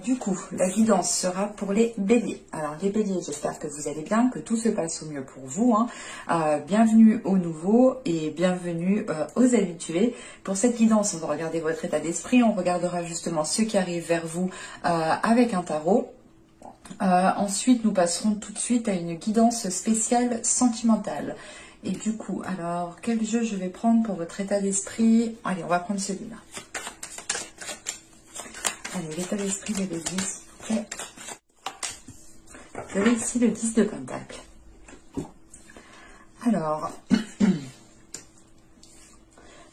Du coup, la guidance sera pour les béliers. Alors les béliers, j'espère que vous allez bien, que tout se passe au mieux pour vous. Bienvenue aux nouveaux et bienvenue aux habitués. Pour cette guidance, on va regarder votre état d'esprit, on regardera justement ce qui arrive vers vous avec un tarot. Ensuite, nous passerons tout de suite à une guidance spéciale sentimentale. Et du coup, alors, quel jeu je vais prendre pour votre état d'esprit? Allez, on va prendre celui-là. Allez, l'état d'esprit des béliers, s'il vous plaît. Vous avez ici le 10 de Pentacle. Alors,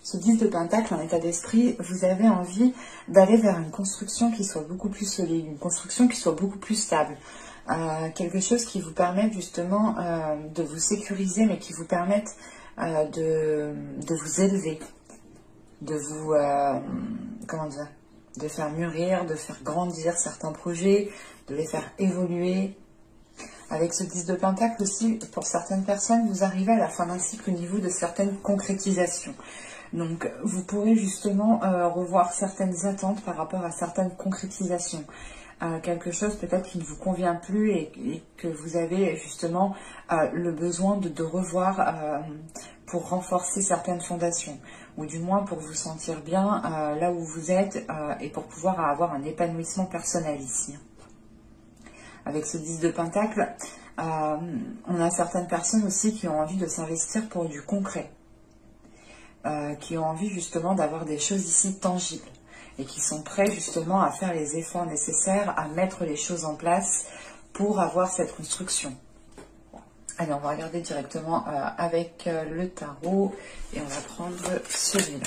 ce 10 de Pentacle en état d'esprit, vous avez envie d'aller vers une construction qui soit beaucoup plus solide, une construction qui soit beaucoup plus stable. Quelque chose qui vous permette justement de vous sécuriser, mais qui vous permette de vous élever, de vous, comment dire, de faire mûrir, de faire grandir certains projets, de les faire évoluer. Avec ce 10 de Pentacle aussi, pour certaines personnes, vous arrivez à la fin d'un cycle au niveau de certaines concrétisations. Donc, vous pourrez justement revoir certaines attentes par rapport à certaines concrétisations. Quelque chose peut-être qui ne vous convient plus et que vous avez justement le besoin de revoir pour renforcer certaines fondations, ou du moins pour vous sentir bien là où vous êtes et pour pouvoir avoir un épanouissement personnel ici. Avec ce 10 de Pentacle, on a certaines personnes aussi qui ont envie de s'investir pour du concret, qui ont envie justement d'avoir des choses ici tangibles et qui sont prêts justement à faire les efforts nécessaires, à mettre les choses en place pour avoir cette construction. Allez, on va regarder directement avec le tarot et on va prendre celui-là.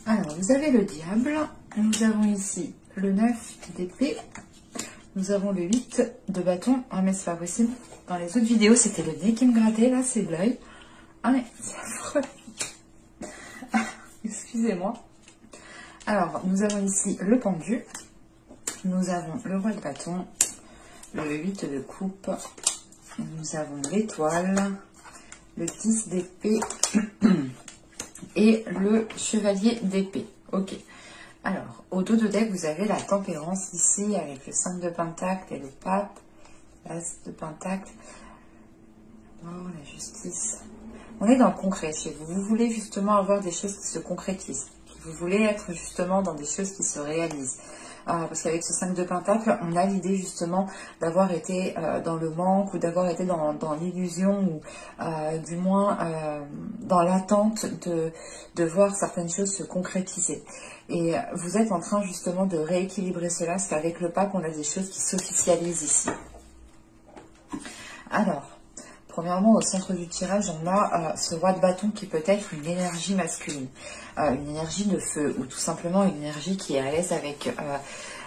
Alors, vous avez le diable, nous avons ici le 9 d'épée, nous avons le 8 de bâton. Ah mais c'est pas possible, dans les autres vidéos c'était le nez qui me grattait, là c'est l'œil. Ah mais c'est affreux. Excusez-moi. Alors, nous avons ici le pendu, nous avons le roi de bâton, le 8 de coupe, nous avons l'étoile, le 10 d'épée et le chevalier d'épée. Ok. Alors, au dos de deck, vous avez la tempérance ici avec le 5 de Pentacle et le pape, l'as de Pentacle, oh, la justice. On est dans le concret chez vous. Vous voulez justement avoir des choses qui se concrétisent. Vous voulez être justement dans des choses qui se réalisent. Parce qu'avec ce 5 de Pentacle, on a l'idée justement d'avoir été dans le manque ou d'avoir été dans l'illusion ou du moins dans l'attente de voir certaines choses se concrétiser. Et vous êtes en train justement de rééquilibrer cela parce qu'avec le pape, on a des choses qui s'officialisent ici. Alors, premièrement, au centre du tirage, on a ce roi de bâton qui peut être une énergie masculine, une énergie de feu, ou tout simplement une énergie qui est à l'aise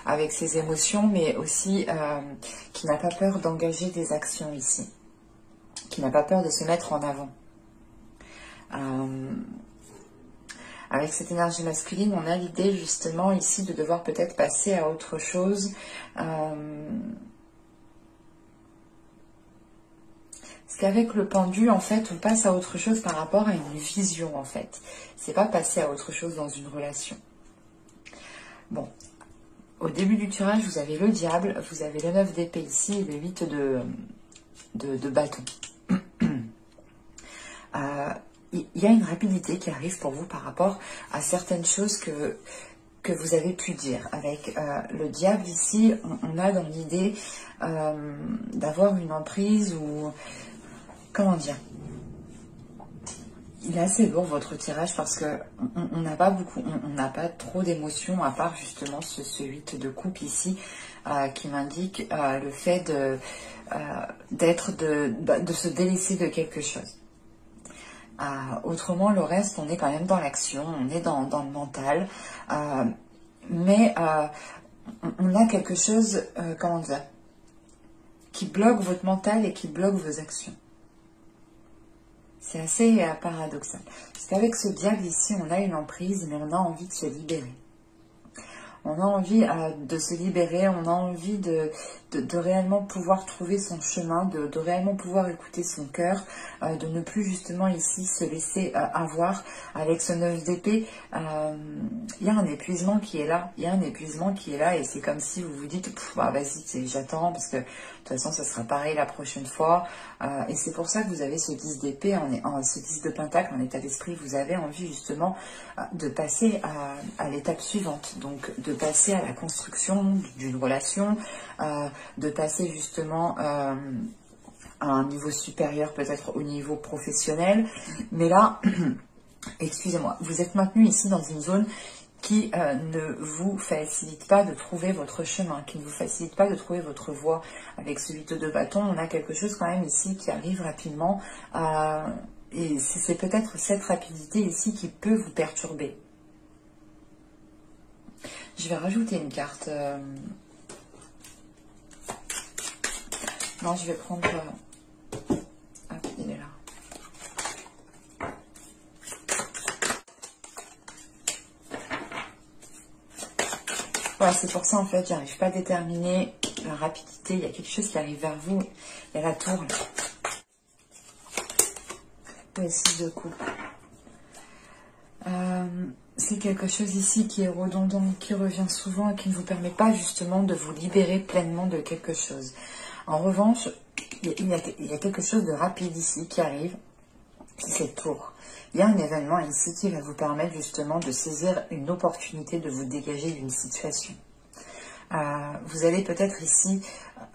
avec ses émotions, mais aussi qui n'a pas peur d'engager des actions ici, qui n'a pas peur de se mettre en avant. Avec cette énergie masculine, on a l'idée justement ici de devoir peut-être passer à autre chose. Parce qu'avec le pendu, en fait, on passe à autre chose par rapport à une vision, en fait. C'est pas passer à autre chose dans une relation. Bon, au début du tirage, vous avez le diable, vous avez le 9 d'épée ici et le 8 de bâton. Il y a une rapidité qui arrive pour vous par rapport à certaines choses que vous avez pu dire. Avec le diable ici, on a dans l'idée d'avoir une emprise ou... Comment dire? Il est assez lourd votre tirage parce que on n'a pas beaucoup, on n'a pas trop d'émotions à part justement ce 8 de coupe ici qui m'indique le fait de se délaisser de quelque chose. Autrement, le reste, on est quand même dans l'action, on est dans le mental, mais on a quelque chose, comment dire, qui bloque votre mental et qui bloque vos actions. C'est assez paradoxal. Parce qu'avec ce diable ici, on a une emprise, mais on a envie de se libérer. On a envie de se libérer, on a envie de réellement pouvoir trouver son chemin, de réellement pouvoir écouter son cœur, de ne plus justement ici se laisser avoir. Avec ce 9 d'épée, il y a un épuisement qui est là, il y a un épuisement qui est là, et c'est comme si vous vous dites, bah, vas-y, j'attends, parce que de toute façon, ça sera pareil la prochaine fois. Et c'est pour ça que vous avez ce 10 d'épée, ce 10 de pentacle en état d'esprit. Vous avez envie justement de passer à l'étape suivante, donc de passer à la construction d'une relation, de passer justement à un niveau supérieur, peut-être au niveau professionnel. Mais là, excusez-moi, vous êtes maintenu ici dans une zone qui ne vous facilite pas de trouver votre chemin, qui ne vous facilite pas de trouver votre voie. Avec ce 8 de bâton, on a quelque chose quand même ici qui arrive rapidement, et c'est peut-être cette rapidité ici qui peut vous perturber. Je vais rajouter une carte. Non, je vais prendre... Hop, il est là. Voilà, c'est pour ça en fait, j'arrive pas à déterminer la rapidité. Il y a quelque chose qui arrive vers vous. Il y a la tour. Le 6 de coupe. C'est quelque chose ici qui est redondant, qui revient souvent et qui ne vous permet pas justement de vous libérer pleinement de quelque chose. En revanche, il y a quelque chose de rapide ici qui arrive. C'est cette tour. Il y a un événement ici qui va vous permettre justement de saisir une opportunité, de vous dégager d'une situation. Vous allez peut-être ici,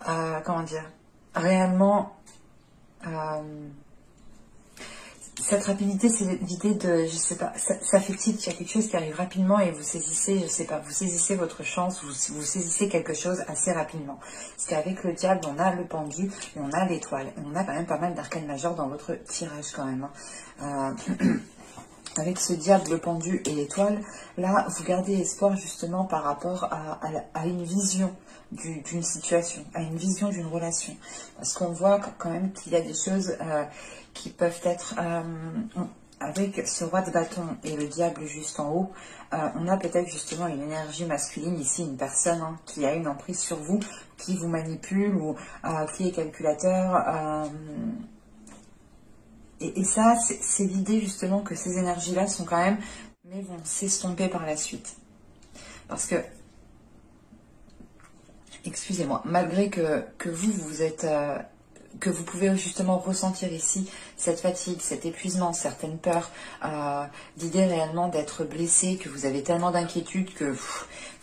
comment dire, réellement... cette rapidité, c'est l'idée de, je sais pas, ça fait tilt, il y a quelque chose qui arrive rapidement et vous saisissez, je sais pas, vous saisissez votre chance, vous saisissez quelque chose assez rapidement. Parce qu'avec le diable, on a le pendu et on a l'étoile. Et on a quand même pas mal d'arcanes majeures dans votre tirage quand même. Avec ce diable, le pendu et l'étoile, là, vous gardez espoir justement par rapport à une vision d'une situation, à une vision d'une relation. Parce qu'on voit quand même qu'il y a des choses qui peuvent être... avec ce roi de bâton et le diable juste en haut, on a peut-être justement une énergie masculine ici, une personne qui a une emprise sur vous, qui vous manipule ou qui est calculateur... Et ça, c'est l'idée justement que ces énergies-là sont quand même, mais vont s'estomper par la suite. Parce que, excusez-moi, malgré que vous êtes, que vous pouvez justement ressentir ici cette fatigue, cet épuisement, certaines peurs, l'idée réellement d'être blessé, que vous avez tellement d'inquiétude que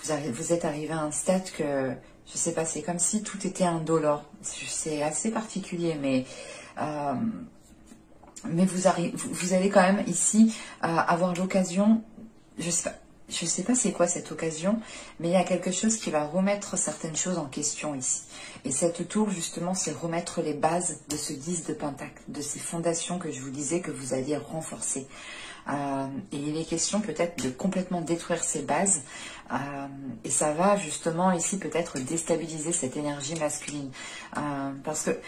vous êtes arrivé à un stade que, je sais pas, c'est comme si tout était indolore. C'est assez particulier, mais vous allez quand même ici avoir l'occasion, je sais pas c'est quoi cette occasion, mais il y a quelque chose qui va remettre certaines choses en question ici. Et cette tour, justement, c'est remettre les bases de ce 10 de pentacle, de ces fondations que je vous disais que vous alliez renforcer. Et il est question peut-être de complètement détruire ces bases. Et ça va justement ici peut-être déstabiliser cette énergie masculine. Parce que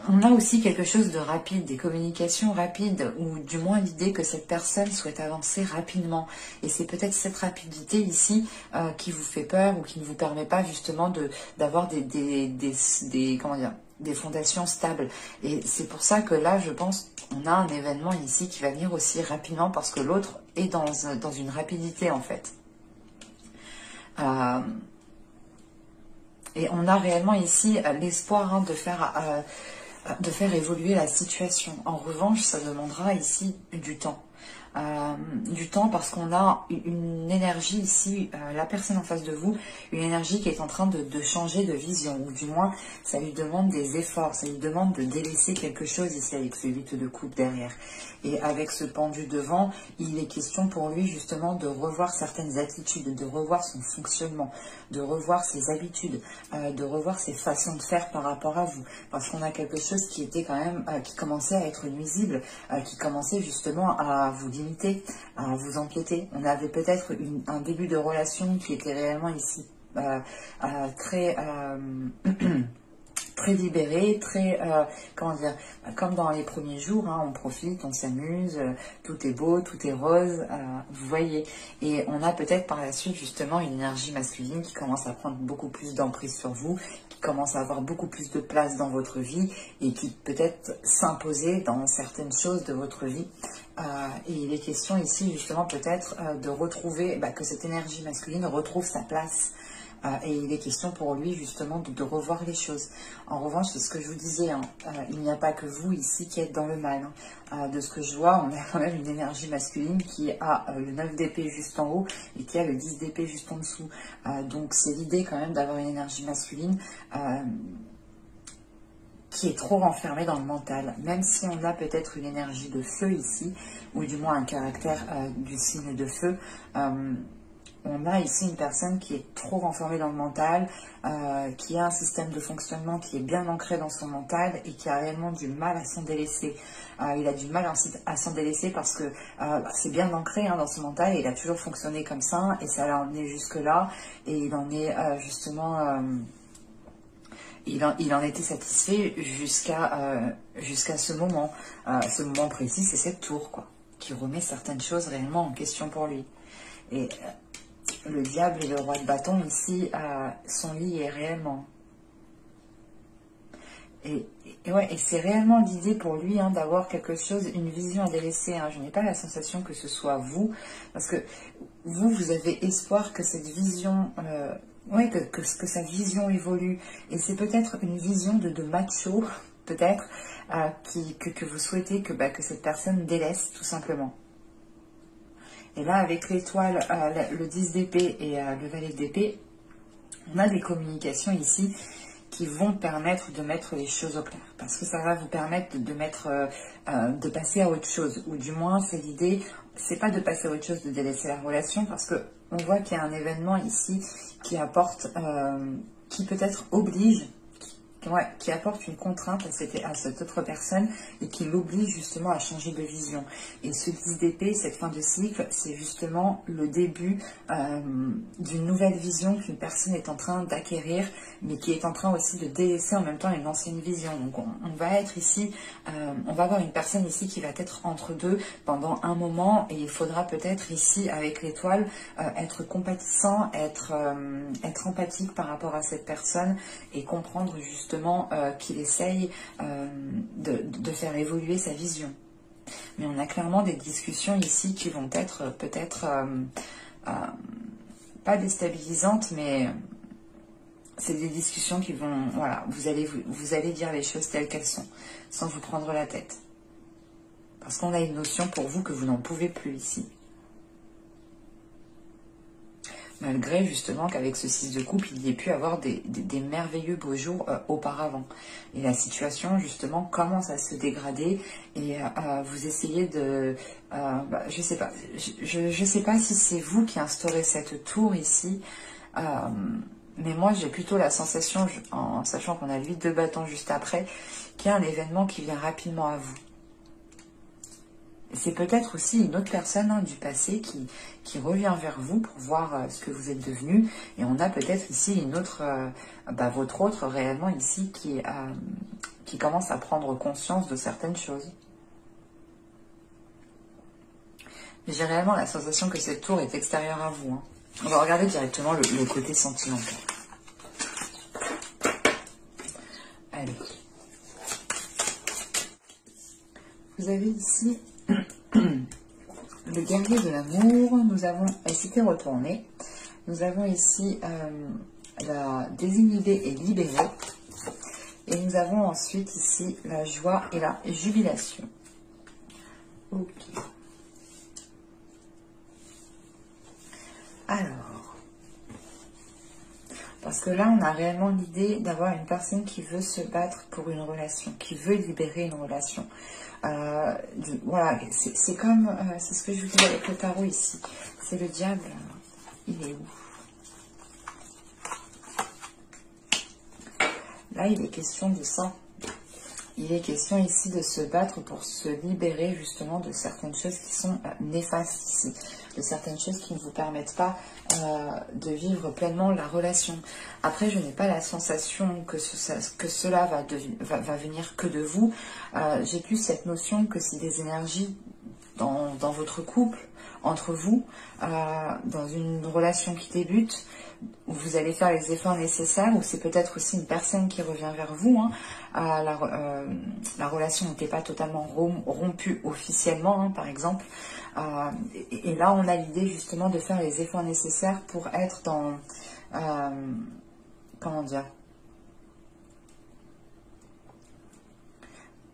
on a aussi quelque chose de rapide, des communications rapides, ou du moins l'idée que cette personne souhaite avancer rapidement. Et c'est peut-être cette rapidité ici qui vous fait peur ou qui ne vous permet pas justement d'avoir comment dire, des fondations stables. Et c'est pour ça que là, je pense, on a un événement ici qui va venir aussi rapidement parce que l'autre est dans une rapidité en fait. Et on a réellement ici l'espoir de faire évoluer la situation. En revanche, ça demandera ici du temps. Du temps parce qu'on a une énergie ici, la personne en face de vous, une énergie qui est en train de changer de vision, ou du moins ça lui demande des efforts, ça lui demande de délaisser quelque chose ici avec ce 8 de coupe derrière. Et avec ce pendu devant, il est question pour lui justement de revoir certaines attitudes, de revoir son fonctionnement, de revoir ses habitudes, de revoir ses façons de faire par rapport à vous. Parce qu'on a quelque chose qui était quand même, qui commençait à être nuisible, qui commençait justement à vous limiter, à vous empiéter. On avait peut-être un début de relation qui était réellement ici très très libéré, très, comment dire, comme dans les premiers jours, hein, on profite, on s'amuse, tout est beau, tout est rose, vous voyez. Et on a peut-être par la suite justement une énergie masculine qui commence à prendre beaucoup plus d'emprise sur vous, qui commence à avoir beaucoup plus de place dans votre vie et qui peut-être s'imposer dans certaines choses de votre vie. Et il est question ici justement peut-être de retrouver, que cette énergie masculine retrouve sa place. Et il est question pour lui justement de revoir les choses. En revanche, c'est ce que je vous disais, hein, il n'y a pas que vous ici qui êtes dans le mal. Hein. De ce que je vois, on a quand même une énergie masculine qui a le 9 d'épée juste en haut et qui a le 10 d'épée juste en dessous. Donc c'est l'idée quand même d'avoir une énergie masculine qui est trop renfermée dans le mental. Même si on a peut-être une énergie de feu ici, ou du moins un caractère du signe de feu, on a ici une personne qui est trop renfermée dans le mental, qui a un système de fonctionnement qui est bien ancré dans son mental et qui a réellement du mal à s'en délaisser. Il a du mal à s'en délaisser parce que c'est bien ancré dans son mental et il a toujours fonctionné comme ça et ça l'a emmené jusque-là et il en est justement... Il en était satisfait jusqu'à ce moment. Ce moment précis, c'est cette tour, quoi, qui remet certaines choses réellement en question pour lui. Et le diable et le roi de bâton ici sont liés réellement. Et c'est réellement l'idée pour lui d'avoir quelque chose, une vision à délaisser. Je n'ai pas la sensation que ce soit vous, parce que vous avez espoir que cette vision, que sa vision évolue. Et c'est peut-être une vision de macho, peut-être, que vous souhaitez que cette personne délaisse, tout simplement. Et là, avec l'étoile, le 10 d'épée et le valet d'épée, on a des communications ici qui vont permettre de mettre les choses au clair. Parce que ça va vous permettre de passer à autre chose. Ou du moins, c'est l'idée, c'est pas de passer à autre chose, de délaisser la relation, parce que on voit qu'il y a un événement ici qui apporte, qui peut-être oblige, qui apporte une contrainte à cette autre personne et qui l'oblige justement à changer de vision. Et ce 10 d'épée, cette fin de cycle, c'est justement le début d'une nouvelle vision qu'une personne est en train d'acquérir, mais qui est en train aussi de délaisser en même temps une ancienne vision. Donc on va être ici, on va avoir une personne ici qui va être entre deux pendant un moment et il faudra peut-être ici avec l'étoile être compatissant, être empathique par rapport à cette personne et comprendre justement qu'il essaye de faire évoluer sa vision. Mais on a clairement des discussions ici qui vont être peut-être pas déstabilisantes, mais c'est des discussions qui vont, voilà, vous allez dire les choses telles qu'elles sont, sans vous prendre la tête. Parce qu'on a une notion pour vous que vous n'en pouvez plus ici. Malgré justement qu'avec ce 6 de coupe, il y ait pu avoir des merveilleux beaux jours auparavant. Et la situation justement commence à se dégrader et vous essayez de... je sais pas, je sais pas si c'est vous qui instaurez cette tour ici, mais moi j'ai plutôt la sensation, en sachant qu'on a le 8 de bâton juste après, qu'il y a un événement qui vient rapidement à vous. C'est peut-être aussi une autre personne du passé qui revient vers vous pour voir ce que vous êtes devenu. Et on a peut-être ici une autre, votre autre réellement ici qui commence à prendre conscience de certaines choses. Mais j'ai réellement la sensation que cette tour est extérieure à vous. On va regarder directement le côté sentimental. Allez. Vous avez ici... le guerrier de l'amour, nous avons, elle s'était retournée, nous avons ici la désinhibée et libérée, et nous avons ensuite ici la joie et la jubilation. Ok. Alors, parce que là on a réellement l'idée d'avoir une personne qui veut se battre pour une relation, qui veut libérer une relation. Voilà, c'est comme, c'est ce que je vous dis avec le tarot ici, c'est le diable, il est où? Là il est question de ça, il est question ici de se battre pour se libérer justement de certaines choses qui sont néfastes ici. de certaines choses qui ne vous permettent pas de vivre pleinement la relation. Après, je n'ai pas la sensation que cela va venir que de vous. J'ai plus cette notion que si des énergies dans votre couple, entre vous, dans une relation qui débute, où vous allez faire les efforts nécessaires, ou c'est peut-être aussi une personne qui revient vers vous. Hein. La relation n'était pas totalement rompue officiellement, hein, par exemple. Et là, on a l'idée justement de faire les efforts nécessaires pour être dans... comment dire,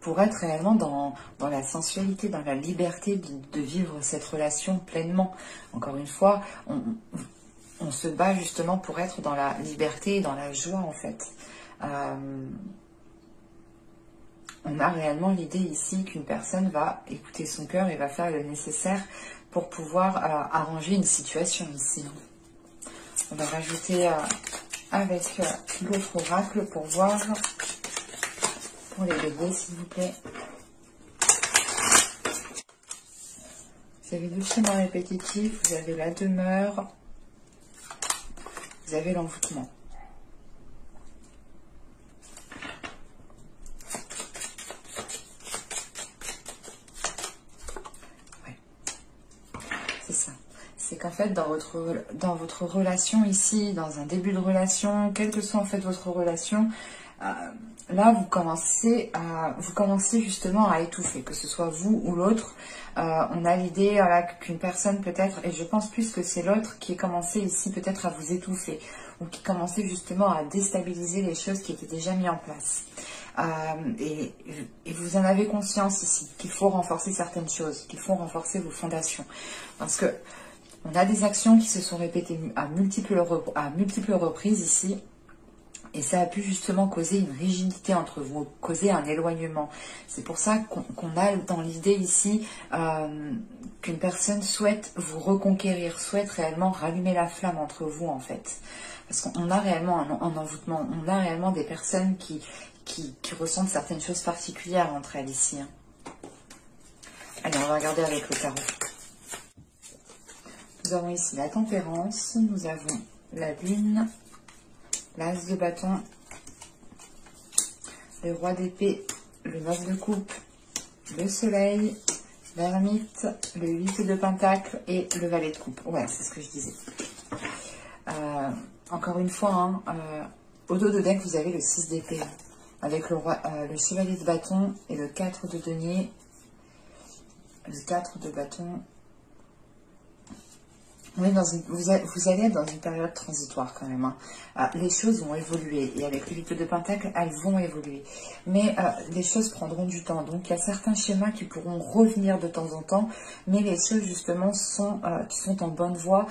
pour être réellement dans la sensualité, dans la liberté de vivre cette relation pleinement. Encore une fois, on se bat justement pour être dans la liberté et dans la joie, en fait. On a réellement l'idée ici qu'une personne va écouter son cœur et va faire le nécessaire pour pouvoir arranger une situation ici. On va rajouter avec l'autre oracle pour voir, pour les bébés, s'il vous plaît. Vous avez le schéma répétitif, vous avez la demeure, vous avez l'envoûtement. Ouais. C'est ça. C'est qu'en fait, dans votre relation ici, dans un début de relation, quelle que soit en fait votre relation, là, vous commencez justement à étouffer, que ce soit vous ou l'autre. On a l'idée voilà, qu'une personne peut-être, et je pense plus que c'est l'autre qui a commencé ici peut-être à vous étouffer, ou qui commençait justement à déstabiliser les choses qui étaient déjà mises en place. Et vous en avez conscience ici, qu'il faut renforcer certaines choses, qu'il faut renforcer vos fondations. Parce que on a des actions qui se sont répétées à multiples reprises ici. Et ça a pu justement causer une rigidité entre vous, causer un éloignement. C'est pour ça qu'on a dans l'idée ici qu'une personne souhaite vous reconquérir, souhaite réellement rallumer la flamme entre vous en fait. Parce qu'on a réellement un envoûtement, on a réellement des personnes qui ressentent certaines choses particulières entre elles ici. Hein. Allez, on va regarder avec le tarot. Nous avons ici la tempérance, nous avons la lune, l'as de bâton, le roi d'épée, le 9 de coupe, le soleil, l'ermite, le 8 de pentacle et le valet de coupe. Ouais, c'est ce que je disais. Encore une fois, hein, au dos de deck, vous avez le 6 d'épée, avec le chevalier de bâton et le 4 de denier, le 4 de bâton. Oui, vous allez être dans une période transitoire quand même. Hein. Les choses vont évoluer et avec le 8 de pentacle, elles vont évoluer. Mais les choses prendront du temps. Donc il y a certains schémas qui pourront revenir de temps en temps, mais les choses justement qui sont en bonne voie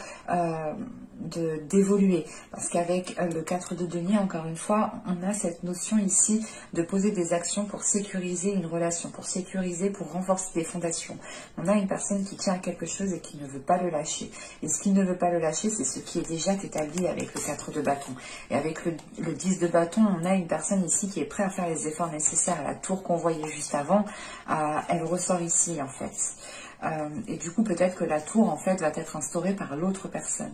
d'évoluer. Parce qu'avec le 4 de denier, encore une fois, on a cette notion ici de poser des actions pour sécuriser une relation, pour sécuriser, pour renforcer des fondations. On a une personne qui tient à quelque chose et qui ne veut pas le lâcher. Et ce qui ne veut pas le lâcher, c'est ce qui est déjà établi avec le 4 de bâton. Et avec le 10 de bâton, on a une personne ici qui est prête à faire les efforts nécessaires. La tour qu'on voyait juste avant, elle ressort ici en fait. Et du coup, peut-être que la tour en fait va être instaurée par l'autre personne.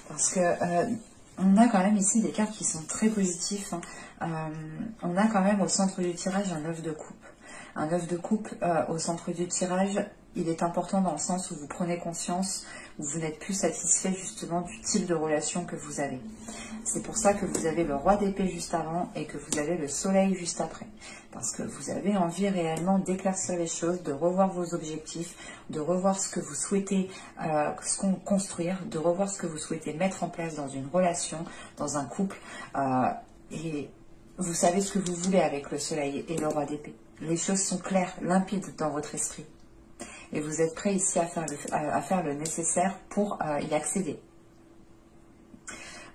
Parce que on a quand même ici des cartes qui sont très positives. Hein. On a quand même au centre du tirage un 9 de coupe. Un 9 de coupe au centre du tirage, il est important dans le sens où vous prenez conscience, où vous n'êtes plus satisfait justement du type de relation que vous avez. C'est pour ça que vous avez le roi d'épée juste avant et que vous avez le soleil juste après. Parce que vous avez envie réellement d'éclaircir les choses, de revoir vos objectifs, de revoir ce que vous souhaitez construire, de revoir ce que vous souhaitez mettre en place dans une relation, dans un couple. Et vous savez ce que vous voulez avec le soleil et le roi d'épée. Les choses sont claires, limpides dans votre esprit. Et vous êtes prêt ici à faire le nécessaire pour y accéder.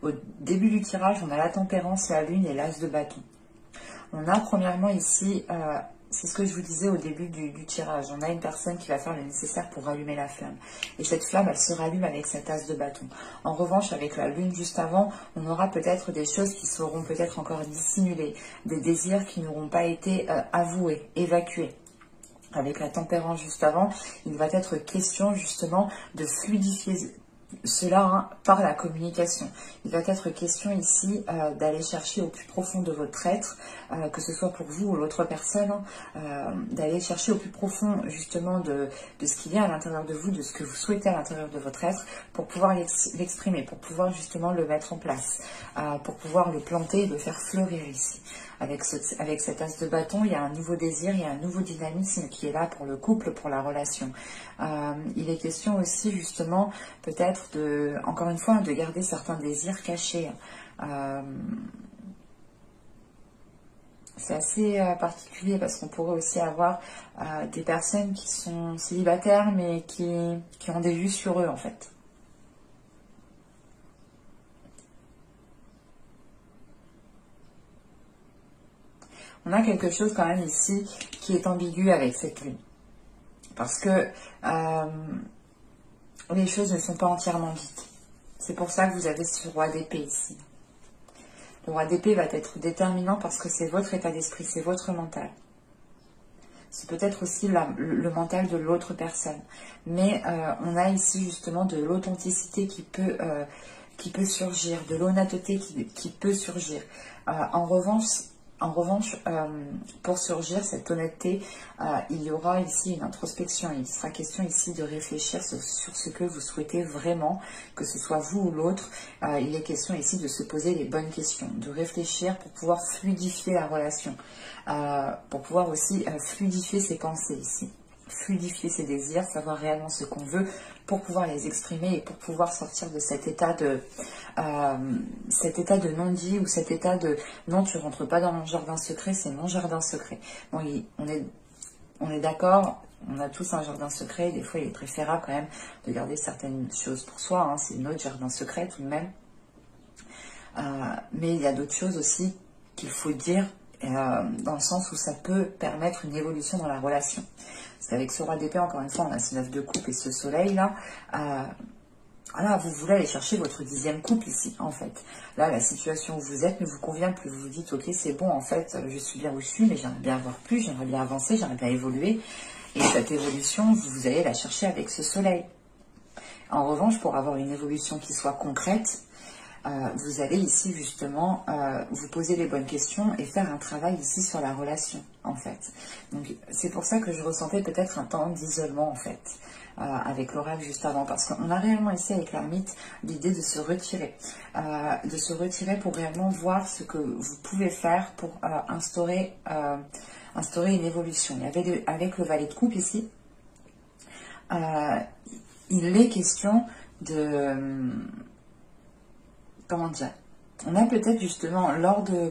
Au début du tirage, on a la tempérance, la lune et l'as de bâton. On a premièrement ici, c'est ce que je vous disais au début du tirage, on a une personne qui va faire le nécessaire pour rallumer la flamme. Et cette flamme, elle se rallume avec cet as de bâton. En revanche, avec la lune juste avant, on aura peut-être des choses qui seront peut-être encore dissimulées, des désirs qui n'auront pas été avoués, évacués. avec la tempérance juste avant, il va être question justement de fluidifier cela par la communication. Il va être question ici d'aller chercher au plus profond de votre être, que ce soit pour vous ou l'autre personne, d'aller chercher au plus profond justement de ce qu'il y a à l'intérieur de vous, de ce que vous souhaitez à l'intérieur de votre être, pour pouvoir l'exprimer, pour pouvoir justement le mettre en place, pour pouvoir le planter et le faire fleurir ici. Avec cet as de bâton, il y a un nouveau désir, il y a un nouveau dynamisme qui est là pour le couple, pour la relation. Il est question aussi justement peut-être encore une fois, de garder certains désirs cachés. C'est assez particulier parce qu'on pourrait aussi avoir des personnes qui sont célibataires mais qui ont des vues sur eux en fait. On a quelque chose quand même ici qui est ambigu avec cette lune. Parce que les choses ne sont pas entièrement dites. C'est pour ça que vous avez ce roi d'épée ici. Le roi d'épée va être déterminant parce que c'est votre état d'esprit, c'est votre mental. C'est peut-être aussi le mental de l'autre personne. Mais on a ici justement de l'authenticité qui peut surgir, de l'honnêteté qui peut surgir. En revanche, pour surgir cette honnêteté, il y aura ici une introspection. Il sera question ici de réfléchir sur ce que vous souhaitez vraiment, que ce soit vous ou l'autre. Il est question ici de se poser les bonnes questions, de réfléchir pour pouvoir fluidifier la relation, pour pouvoir aussi fluidifier ses pensées ici, fluidifier ses désirs, savoir réellement ce qu'on veut pour pouvoir les exprimer et pour pouvoir sortir de cet état de non-dit ou cet état de non, tu rentres pas dans mon jardin secret, c'est mon jardin secret. Bon, on est d'accord, on a tous un jardin secret, des fois il est préférable quand même de garder certaines choses pour soi, c'est notre jardin secret tout de même. Mais il y a d'autres choses aussi qu'il faut dire dans le sens où ça peut permettre une évolution dans la relation. Parce qu'avec ce roi d'épée, encore une fois, on a ce 9 de coupe et ce soleil là. Voilà, vous voulez aller chercher votre 10e couple ici, en fait. Là, la situation où vous êtes ne vous convient plus. Vous vous dites, ok, c'est bon, en fait, je suis bien où je suis, mais j'aimerais bien avoir plus, j'aimerais bien avancer, j'aimerais bien évoluer. Et cette évolution, vous allez la chercher avec ce soleil. En revanche, pour avoir une évolution qui soit concrète, vous allez ici justement vous poser les bonnes questions et faire un travail ici sur la relation en fait. Donc c'est pour ça que je ressentais peut-être un temps d'isolement en fait avec l'oracle juste avant, parce qu'on a réellement ici avec l'ermite l'idée de se retirer pour réellement voir ce que vous pouvez faire pour instaurer une évolution. Et avec le valet de coupe ici, il est question de... Comment dire? On a peut-être justement lors de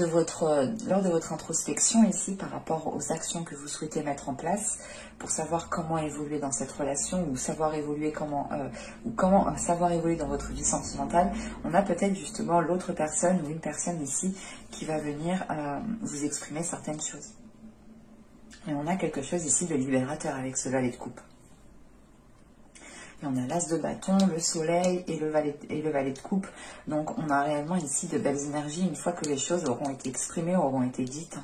votre introspection ici par rapport aux actions que vous souhaitez mettre en place pour savoir comment évoluer dans cette relation ou savoir évoluer comment savoir évoluer dans votre vie sentimentale, on a peut-être justement l'autre personne ou une personne ici qui va venir vous exprimer certaines choses. Et on a quelque chose ici de libérateur avec ce valet de coupe. Et on a l'as de bâton, le soleil et le valet de coupe. Donc on a réellement ici de belles énergies une fois que les choses auront été exprimées, auront été dites.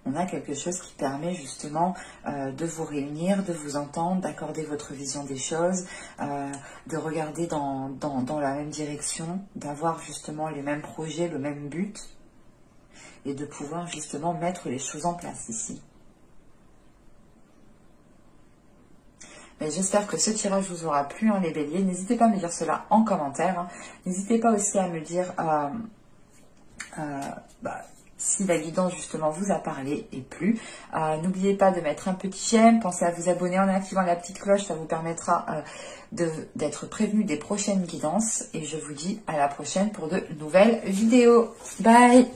On a quelque chose qui permet justement de vous réunir, de vous entendre, d'accorder votre vision des choses, de regarder dans la même direction, d'avoir justement les mêmes projets, le même but, et de pouvoir justement mettre les choses en place ici. Mais j'espère que ce tirage vous aura plu, les béliers. N'hésitez pas à me dire cela en commentaire. N'hésitez pas aussi à me dire si la guidance justement vous a parlé et plu. N'oubliez pas de mettre un petit j'aime. Pensez à vous abonner en activant la petite cloche. Ça vous permettra d'être prévenu des prochaines guidances. Et je vous dis à la prochaine pour de nouvelles vidéos. Bye!